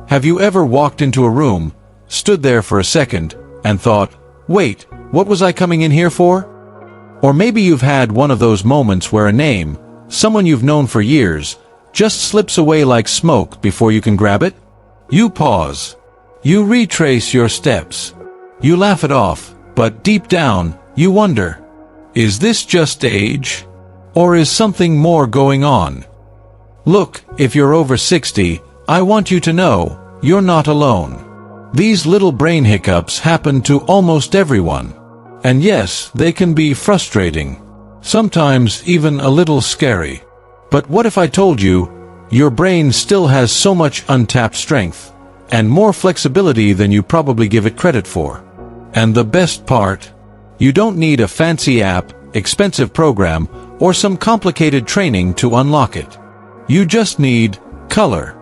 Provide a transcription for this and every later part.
Have you ever walked into a room, stood there for a second, and thought, wait, what was I coming in here for? Or maybe you've had one of those moments where a name, someone you've known for years, just slips away like smoke before you can grab it? You pause. You retrace your steps. You laugh it off, but deep down, you wonder, is this just age? Or is something more going on? Look, if you're over 60, I want you to know, you're not alone. These little brain hiccups happen to almost everyone. And yes, they can be frustrating. Sometimes even a little scary. But what if I told you, your brain still has so much untapped strength, and more flexibility than you probably give it credit for? And the best part? You don't need a fancy app, expensive program, or some complicated training to unlock it. You just need color.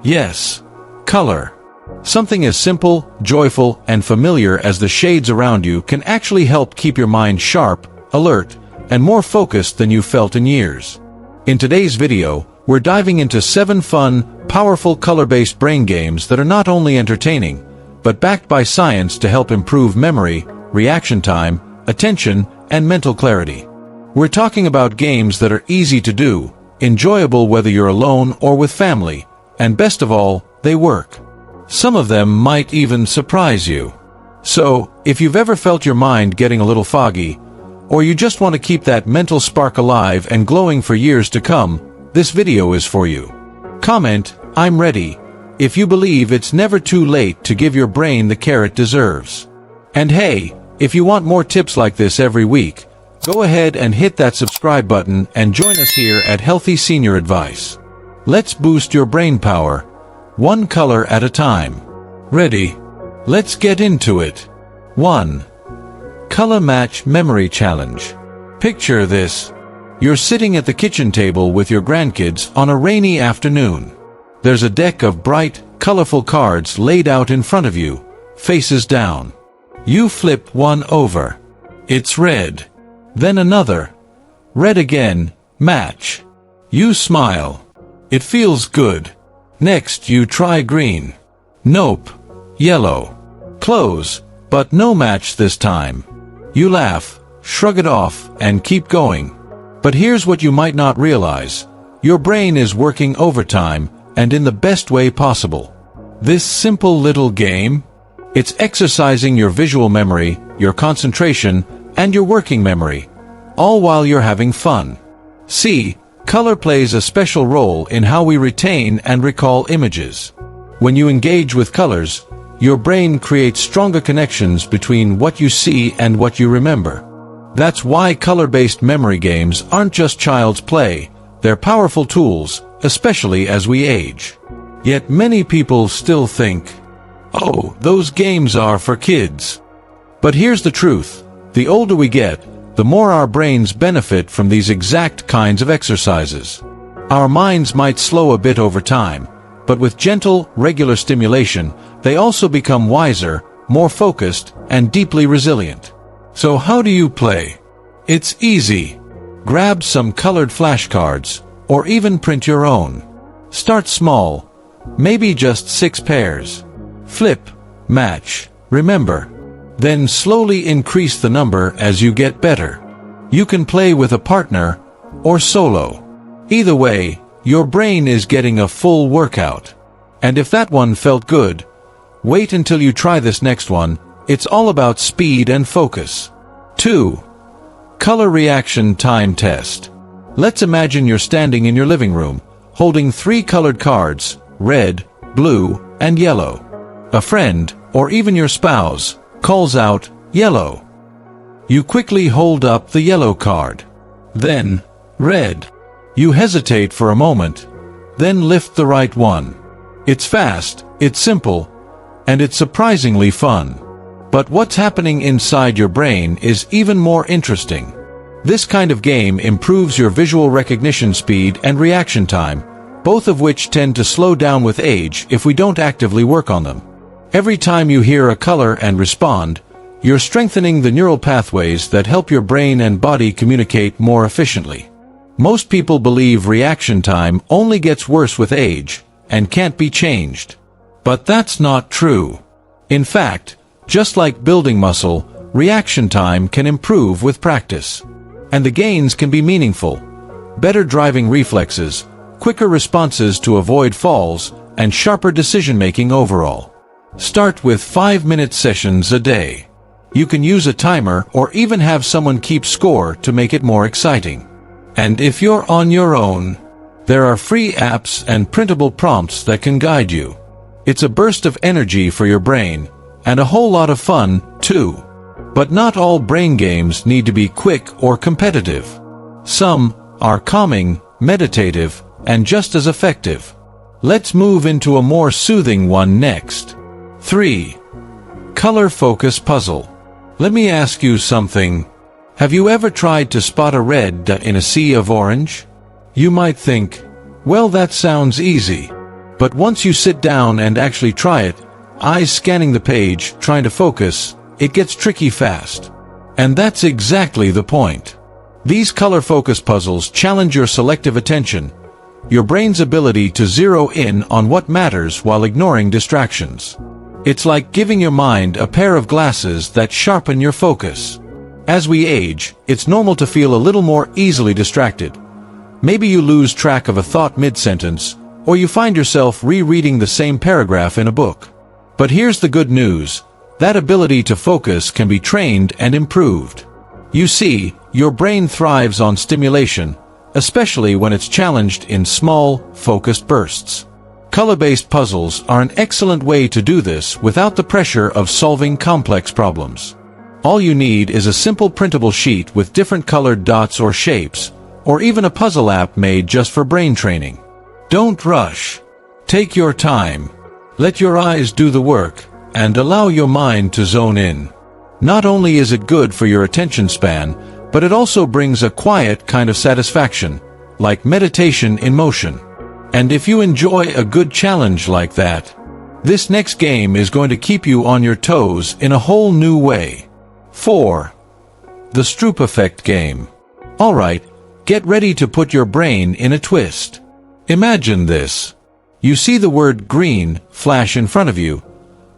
Yes, color. Something as simple, joyful, and familiar as the shades around you can actually help keep your mind sharp, alert, and more focused than you've felt in years. In today's video, we're diving into 7 fun, powerful color-based brain games that are not only entertaining, but backed by science to help improve memory, reaction time, attention, and mental clarity. We're talking about games that are easy to do, enjoyable whether you're alone or with family, and best of all, they work. Some of them might even surprise you. So, if you've ever felt your mind getting a little foggy, or you just want to keep that mental spark alive and glowing for years to come, this video is for you. Comment, "I'm ready," if you believe it's never too late to give your brain the care it deserves. And hey, if you want more tips like this every week, go ahead and hit that subscribe button and join us here at Healthy Senior Advice. Let's boost your brain power, one color at a time. Ready? Let's get into it. 1. Color Match Memory Challenge. Picture this. You're sitting at the kitchen table with your grandkids on a rainy afternoon. There's a deck of bright, colorful cards laid out in front of you, faces down. You flip one over. It's red. Then another. Red again, match. You smile. It feels good. Next you try green. Nope. Yellow. Close, but no match this time. You laugh, shrug it off, and keep going. But here's what you might not realize. Your brain is working overtime, and in the best way possible. This simple little game, it's exercising your visual memory, your concentration, and your working memory, all while you're having fun. See, color plays a special role in how we retain and recall images. When you engage with colors, your brain creates stronger connections between what you see and what you remember. That's why color-based memory games aren't just child's play, they're powerful tools, especially as we age. Yet many people still think, oh, those games are for kids. But here's the truth. The older we get, the more our brains benefit from these exact kinds of exercises. Our minds might slow a bit over time, but with gentle, regular stimulation, they also become wiser, more focused, and deeply resilient. So how do you play? It's easy. Grab some colored flashcards, or even print your own. Start small, maybe just 6 pairs. Flip, match, remember. Then slowly increase the number as you get better. You can play with a partner, or solo. Either way, your brain is getting a full workout. And if that one felt good, wait until you try this next one. It's all about speed and focus. 2. Color Reaction Time Test. Let's imagine you're standing in your living room, holding 3 colored cards, red, blue, and yellow. A friend, or even your spouse, calls out, yellow. You quickly hold up the yellow card. Then, red. You hesitate for a moment, then lift the right one. It's fast, it's simple, and it's surprisingly fun. But what's happening inside your brain is even more interesting. This kind of game improves your visual recognition speed and reaction time, both of which tend to slow down with age if we don't actively work on them. Every time you hear a color and respond, you're strengthening the neural pathways that help your brain and body communicate more efficiently. Most people believe reaction time only gets worse with age and can't be changed. But that's not true. In fact, just like building muscle, reaction time can improve with practice. And the gains can be meaningful. Better driving reflexes, quicker responses to avoid falls, and sharper decision-making overall. Start with 5-minute sessions a day. You can use a timer or even have someone keep score to make it more exciting. And if you're on your own, there are free apps and printable prompts that can guide you. It's a burst of energy for your brain, and a whole lot of fun, too. But not all brain games need to be quick or competitive. Some are calming, meditative, and just as effective. Let's move into a more soothing one next. 3. Color focus puzzle. Let me ask you something. Have you ever tried to spot a red dot in a sea of orange? You might think, well, that sounds easy. But once you sit down and actually try it, eyes scanning the page, trying to focus, it gets tricky fast. And that's exactly the point. These color focus puzzles challenge your selective attention, your brain's ability to zero in on what matters while ignoring distractions. It's like giving your mind a pair of glasses that sharpen your focus. As we age, it's normal to feel a little more easily distracted. Maybe you lose track of a thought mid-sentence, or you find yourself rereading the same paragraph in a book. But here's the good news. That ability to focus can be trained and improved. You see, your brain thrives on stimulation, especially when it's challenged in small, focused bursts. Color-based puzzles are an excellent way to do this without the pressure of solving complex problems. All you need is a simple printable sheet with different colored dots or shapes, or even a puzzle app made just for brain training. Don't rush. Take your time. Let your eyes do the work, and allow your mind to zone in. Not only is it good for your attention span, but it also brings a quiet kind of satisfaction, like meditation in motion. And if you enjoy a good challenge like that, this next game is going to keep you on your toes in a whole new way. 4. The Stroop Effect game. Alright, get ready to put your brain in a twist. Imagine this. You see the word green flash in front of you,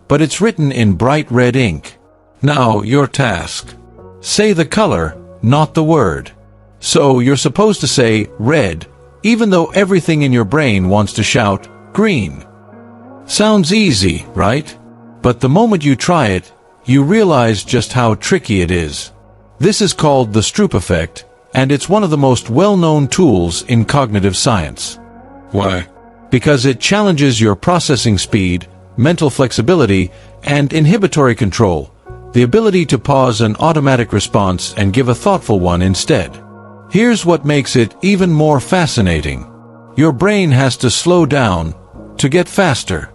but it's written in bright red ink. Now, your task. Say the color, not the word. So you're supposed to say red, even though everything in your brain wants to shout green. Sounds easy, right? But the moment you try it, you realize just how tricky it is. This is called the Stroop effect, and it's one of the most well-known tools in cognitive science. Why? Because it challenges your processing speed, mental flexibility, and inhibitory control, the ability to pause an automatic response and give a thoughtful one instead. Here's what makes it even more fascinating. Your brain has to slow down to get faster.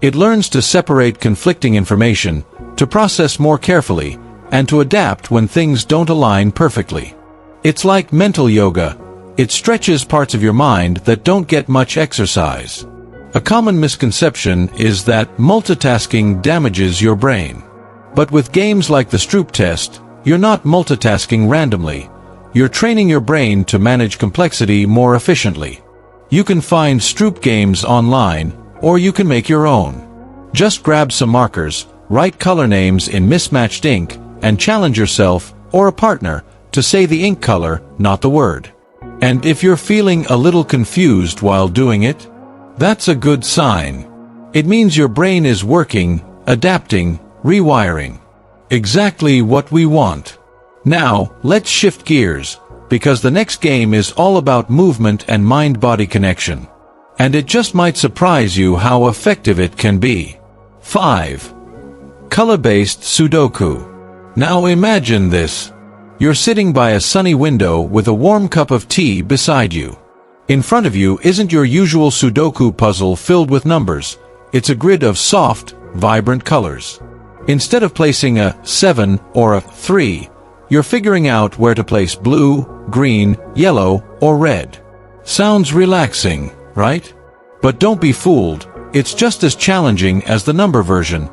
It learns to separate conflicting information, to process more carefully, and to adapt when things don't align perfectly. It's like mental yoga. It stretches parts of your mind that don't get much exercise. A common misconception is that multitasking damages your brain. But with games like the Stroop test, you're not multitasking randomly. You're training your brain to manage complexity more efficiently. You can find Stroop games online, or you can make your own. Just grab some markers, write color names in mismatched ink, and challenge yourself, or a partner, to say the ink color, not the word. And if you're feeling a little confused while doing it, that's a good sign. It means your brain is working, adapting, rewiring. Exactly what we want. Now, let's shift gears, because the next game is all about movement and mind-body connection. And it just might surprise you how effective it can be. 5. Color-based Sudoku. Now imagine this. You're sitting by a sunny window with a warm cup of tea beside you. In front of you isn't your usual Sudoku puzzle filled with numbers. It's a grid of soft, vibrant colors. Instead of placing a 7 or a 3, you're figuring out where to place blue, green, yellow, or red. Sounds relaxing, right? But don't be fooled. It's just as challenging as the number version,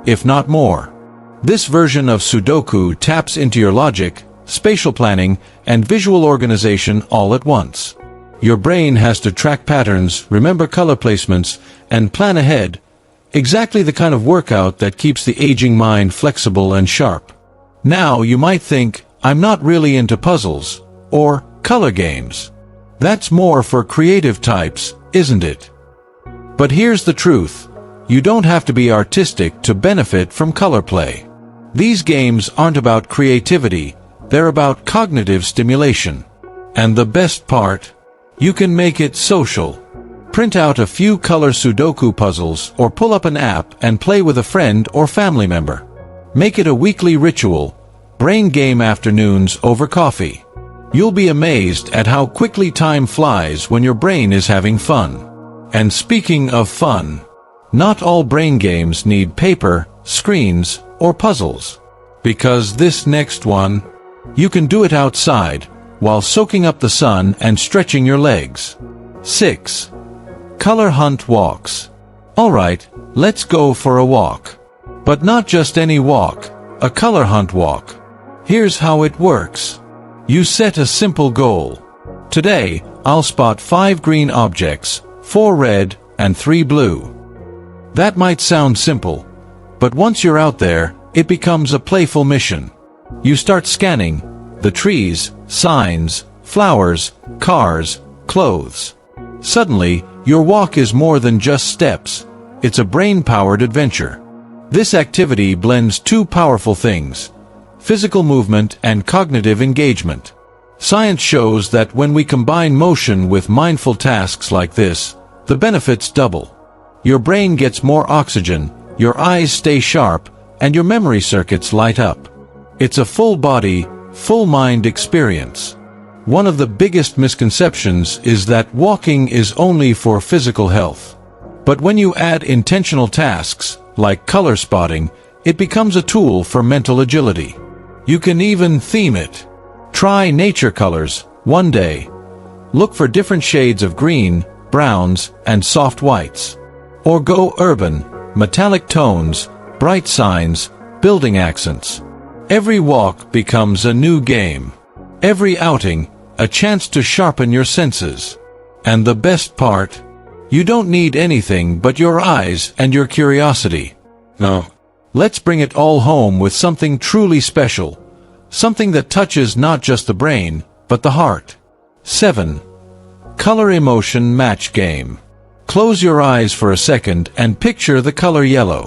if not more. This version of Sudoku taps into your logic, spatial planning, and visual organization all at once. Your brain has to track patterns, remember color placements, and plan ahead, Exactly the kind of workout that keeps the aging mind flexible and sharp. Now you might think, I'm not really into puzzles, or color games. That's more for creative types, isn't it? But here's the truth. You don't have to be artistic to benefit from color play. These games aren't about creativity, they're about cognitive stimulation. And the best part? You can make it social. Print out a few color Sudoku puzzles or pull up an app and play with a friend or family member. Make it a weekly ritual, brain game afternoons over coffee. You'll be amazed at how quickly time flies when your brain is having fun. And speaking of fun, not all brain games need paper, screens, or puzzles. Because this next one, you can do it outside, while soaking up the sun and stretching your legs. 6. Color hunt walks. Alright, let's go for a walk. But not just any walk, a color hunt walk. Here's how it works. You set a simple goal. Today, I'll spot 5 green objects, 4 red, and 3 blue. That might sound simple, but once you're out there, it becomes a playful mission. You start scanning the trees, signs, flowers, cars, clothes. Suddenly, your walk is more than just steps. It's a brain-powered adventure. This activity blends 2 powerful things: physical movement and cognitive engagement. Science shows that when we combine motion with mindful tasks like this, the benefits double. Your brain gets more oxygen, your eyes stay sharp, and your memory circuits light up. It's a full-body, full-mind experience. One of the biggest misconceptions is that walking is only for physical health. But when you add intentional tasks, like color spotting, it becomes a tool for mental agility. You can even theme it. Try nature colors, one day. Look for different shades of green, browns, and soft whites. Or go urban, metallic tones, bright signs, building accents. Every walk becomes a new game. Every outing, a chance to sharpen your senses. And the best part? You don't need anything but your eyes and your curiosity. No. Let's bring it all home with something truly special. Something that touches not just the brain, but the heart. 7. Color emotion match game. Close your eyes for a second and picture the color yellow.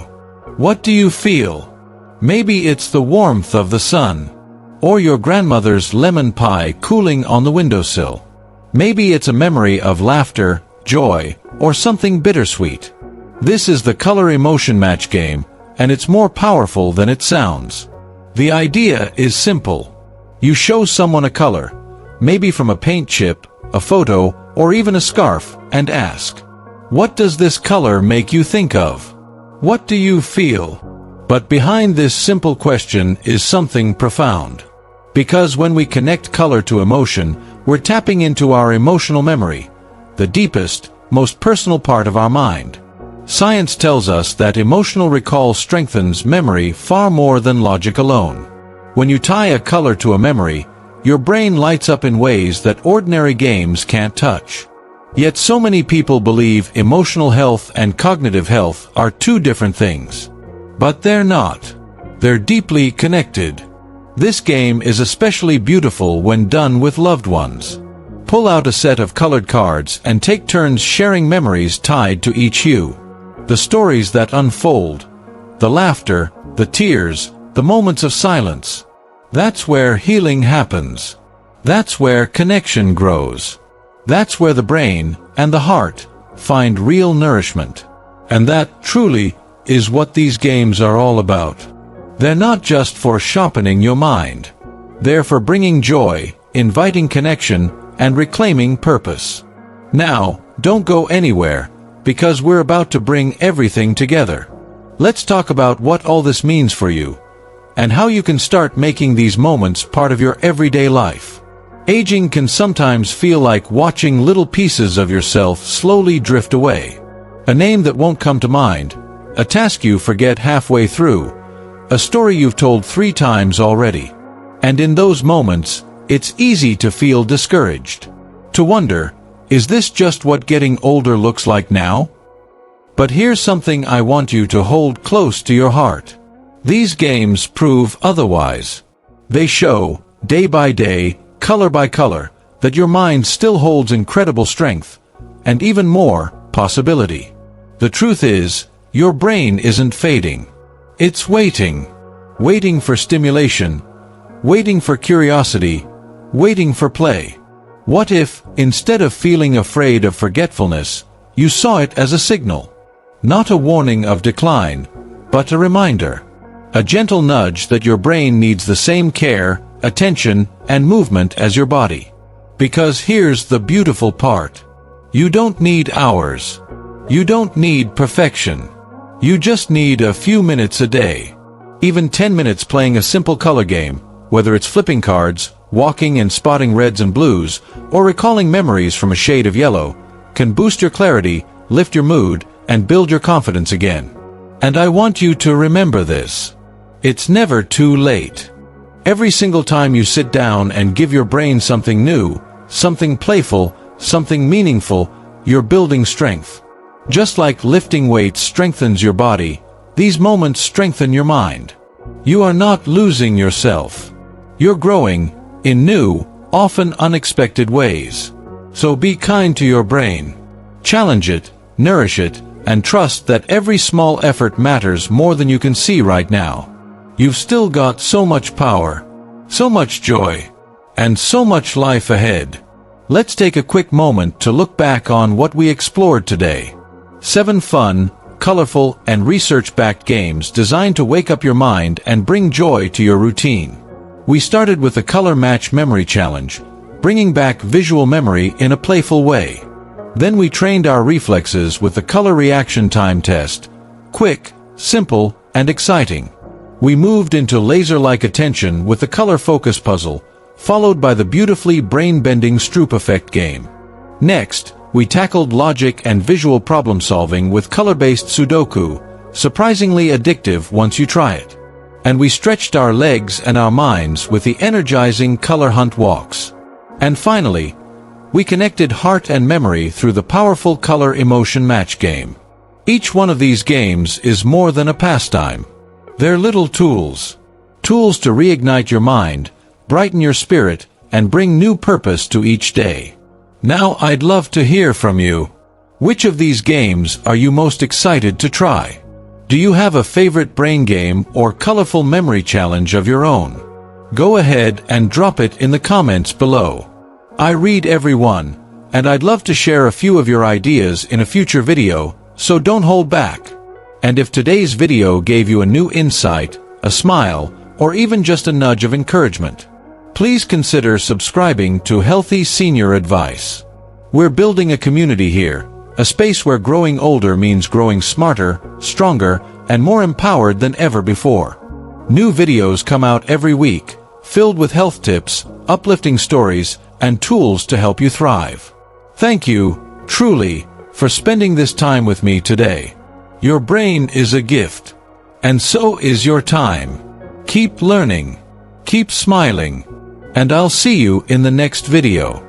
What do you feel? Maybe it's the warmth of the sun, or your grandmother's lemon pie cooling on the windowsill. Maybe it's a memory of laughter, joy, or something bittersweet. This is the color emotion match game, and it's more powerful than it sounds. The idea is simple. You show someone a color, maybe from a paint chip, a photo, or even a scarf, and ask, "What does this color make you think of? What do you feel?" But behind this simple question is something profound. Because when we connect color to emotion, we're tapping into our emotional memory, the deepest, most personal part of our mind. Science tells us that emotional recall strengthens memory far more than logic alone. When you tie a color to a memory, your brain lights up in ways that ordinary games can't touch. Yet so many people believe emotional health and cognitive health are 2 different things. But they're not. They're deeply connected. This game is especially beautiful when done with loved ones. Pull out a set of colored cards and take turns sharing memories tied to each hue. The stories that unfold, the laughter, the tears, the moments of silence. That's where healing happens. That's where connection grows. That's where the brain and the heart find real nourishment. And that, truly, is what these games are all about. They're not just for sharpening your mind. They're for bringing joy, inviting connection, and reclaiming purpose. Now, don't go anywhere, because we're about to bring everything together. Let's talk about what all this means for you, and how you can start making these moments part of your everyday life. Aging can sometimes feel like watching little pieces of yourself slowly drift away. A name that won't come to mind, a task you forget halfway through, a story you've told 3 times already. And in those moments, it's easy to feel discouraged. To wonder, is this just what getting older looks like now? But here's something I want you to hold close to your heart. These games prove otherwise. They show, day by day, color by color, that your mind still holds incredible strength, and even more, possibility. The truth is, your brain isn't fading. It's waiting. Waiting for stimulation, waiting for curiosity, waiting for play. What if, instead of feeling afraid of forgetfulness, you saw it as a signal? Not a warning of decline, but a reminder. A gentle nudge that your brain needs the same care, attention, and movement as your body. Because here's the beautiful part. You don't need hours. You don't need perfection. You just need a few minutes a day. Even 10 minutes playing a simple color game, whether it's flipping cards, walking and spotting reds and blues, or recalling memories from a shade of yellow, can boost your clarity, lift your mood, and build your confidence again. And I want you to remember this. It's never too late. Every single time you sit down and give your brain something new, something playful, something meaningful, you're building strength. Just like lifting weights strengthens your body, these moments strengthen your mind. You are not losing yourself. You're growing, in new, often unexpected ways. So be kind to your brain. Challenge it, nourish it, and trust that every small effort matters more than you can see right now. You've still got so much power, so much joy, and so much life ahead. Let's take a quick moment to look back on what we explored today. 7 fun, colorful, and research-backed games designed to wake up your mind and bring joy to your routine. We started with the Color Match Memory Challenge, bringing back visual memory in a playful way. Then we trained our reflexes with the Color Reaction Time Test, quick, simple, and exciting. We moved into laser-like attention with the Color Focus Puzzle, followed by the beautifully brain-bending Stroop Effect game. Next, we tackled logic and visual problem-solving with color-based Sudoku, surprisingly addictive once you try it. And we stretched our legs and our minds with the energizing Color Hunt walks. And finally, we connected heart and memory through the powerful Color Emotion Match game. Each one of these games is more than a pastime. They're little tools. Tools to reignite your mind, brighten your spirit, and bring new purpose to each day. Now I'd love to hear from you. Which of these games are you most excited to try? Do you have a favorite brain game or colorful memory challenge of your own? Go ahead and drop it in the comments below. I read every one, and I'd love to share a few of your ideas in a future video, so don't hold back. And if today's video gave you a new insight, a smile, or even just a nudge of encouragement, please consider subscribing to Healthy Senior Advice. We're building a community here, a space where growing older means growing smarter, stronger, and more empowered than ever before. New videos come out every week, filled with health tips, uplifting stories, and tools to help you thrive. Thank you, truly, for spending this time with me today. Your brain is a gift, and so is your time. Keep learning, keep smiling, and I'll see you in the next video.